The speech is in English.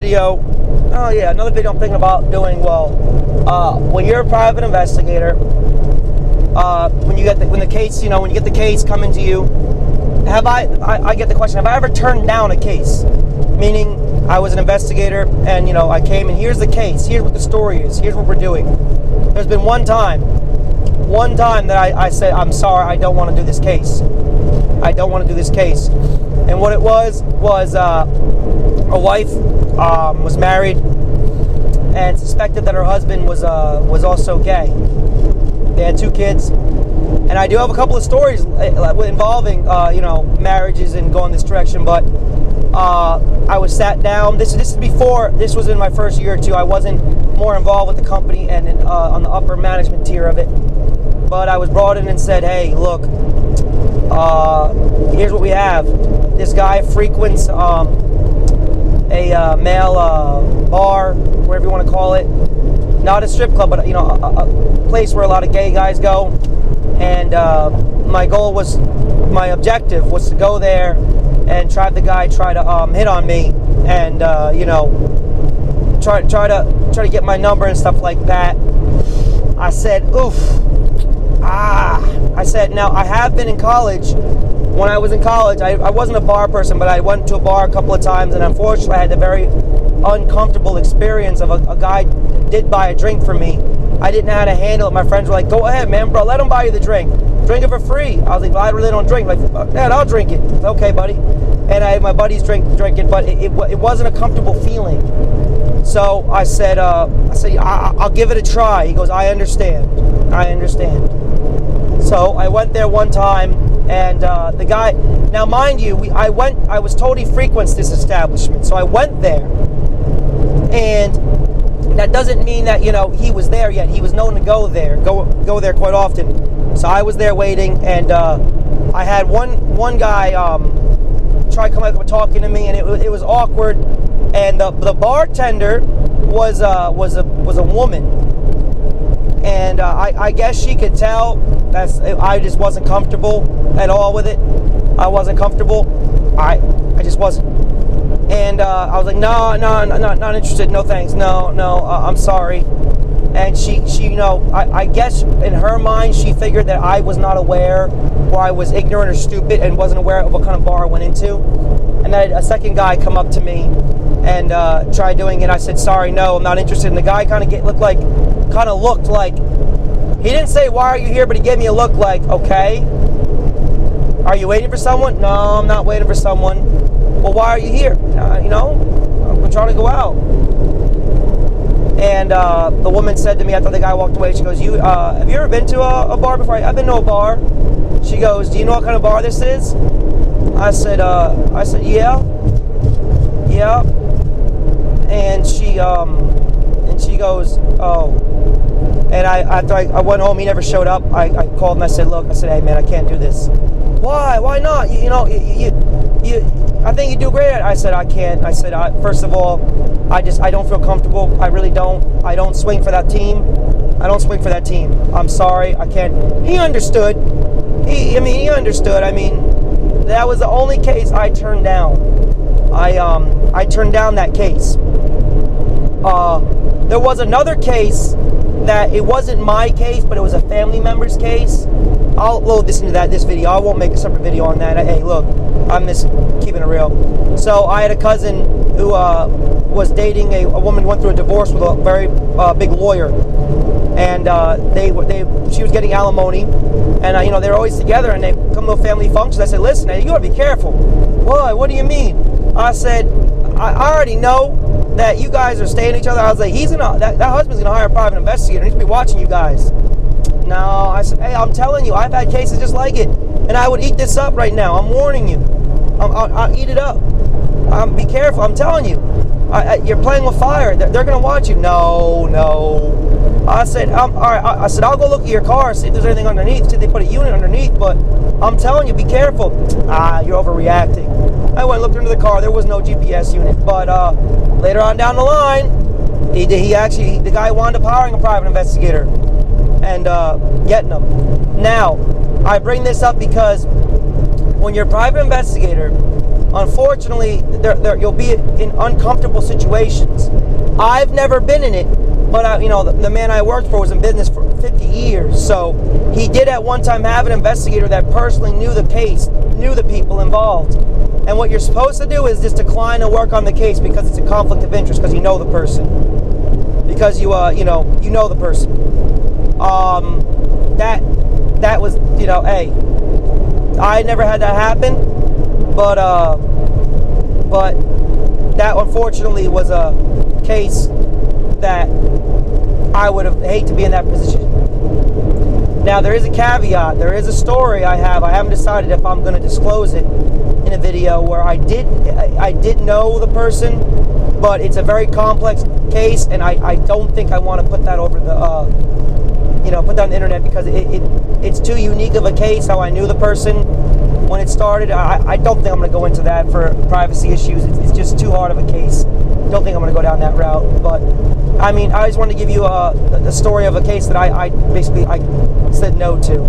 video. Oh yeah, another video I'm thinking about doing. Well, when you're a private investigator, when you get when the case, when you get the case coming to you, I get the question, have I ever turned down a case? Meaning, I was an investigator, and I came, and here's the case, here's what the story is, here's what we're doing. There's been one time that I said, I'm sorry, I don't want to do this case. I don't want to do this case. And what it was a wife was married and suspected that her husband was also gay. They had 2 kids. And I do have a couple of stories involving, marriages and going this direction, but I was sat down. This is before, this was in my first year or 2. I wasn't more involved with the company and on the upper management tier of it. But I was brought in and said, hey, look, here's what we have. This guy frequents a male bar, whatever you want to call it. Not a strip club, but a place where a lot of gay guys go. And my objective was to go there and try to hit on me, and try to get my number and stuff like that. I said, oof. I said, now I have been in college. When I was in college, I wasn't a bar person, but I went to a bar a couple of times, and unfortunately I had a very uncomfortable experience of a guy did buy a drink for me. I didn't know how to handle it. My friends were like, go ahead, man, bro, let him buy you the drink. Drink it for free. I was like, well, I really don't drink. Like, Dad, I'll drink it. Okay, buddy. And I had my buddies drinking, but it wasn't a comfortable feeling. So I said, I'll give it a try. He goes, I understand. So I went there one time, and the guy, now mind you, I was told he frequents this establishment. So I went there, and that doesn't mean that, he was there yet. He was known to go there quite often. So I was there waiting, and I had one guy try to come up and talking to me, and it was awkward. And the bartender was a woman, and I guess she could tell I just wasn't comfortable at all with it. I wasn't comfortable. I just wasn't. And I was like, no, not interested. No thanks. No, I'm sorry. And she, I guess in her mind, she figured that I was not aware, or I was ignorant or stupid and wasn't aware of what kind of bar I went into. And then a second guy come up to me and tried doing it. I said, sorry, no, I'm not interested. And the guy kind of looked like, he didn't say, why are you here? But he gave me a look like, okay, are you waiting for someone? No, I'm not waiting for someone. Well, why are you here? I'm trying to go out. And the woman said to me after the guy walked away, she goes, have you ever been to a bar before? I've been to a bar. She goes, do you know what kind of bar this is? I said, yeah. And she goes, oh. And after I went home, he never showed up. I called him. I said, hey man, I can't do this. Why? Why not? I think you do great. I said, I can't. I said, first of all, I don't feel comfortable. I really don't. I don't swing for that team. I'm sorry. I can't. He understood. He understood. That was the only case I turned down. I turned down that case. There was another case that it wasn't my case, but it was a family member's case. I'll load this into this video. I won't make a separate video on that. Hey, look, I'm just keeping it real. So I had a cousin who was dating a woman who went through a divorce with a very big lawyer, and she was getting alimony, and they were always together, and they come to a family function. I said, listen, you gotta be careful. What do you mean? I said, I already know that you guys are staying each other. I was like, that husband's gonna hire a private investigator. He's gonna be watching you guys. No, I said, hey, I'm telling you, I've had cases just like it, and I would eat this up right now. I'm warning you. I'll eat it up. Be careful. I'm telling you. You're playing with fire. They're gonna watch you. No. I said, all right. I said, I'll go look at your car, see if there's anything underneath. See if they put a unit underneath. But I'm telling you, be careful. You're overreacting. I went and looked into the car. There was no GPS unit. But later on down the line, the guy wound up hiring a private investigator and getting them. Now, I bring this up because when you're a private investigator, unfortunately, you'll be in uncomfortable situations. I've never been in it, but the man I worked for was in business for 50 years, so he did at one time have an investigator that personally knew the case, knew the people involved. And what you're supposed to do is just decline to work on the case because it's a conflict of interest, because you know the person, because you know the person. That was, hey, I never had that happen, but that unfortunately was a case that I would have hate to be in that position. Now, there is a caveat. There is a story I haven't decided if I'm going to disclose it in a video, where I did know the person, but it's a very complex case, and I don't think I want to put that over the put that on the internet, because it's too unique of a case how I knew the person when it started. I don't think I'm going to go into that for privacy issues. It's just too hard of a case. Don't think I'm going to go down that route. But I just wanted to give you the story of a case that I basically said no to.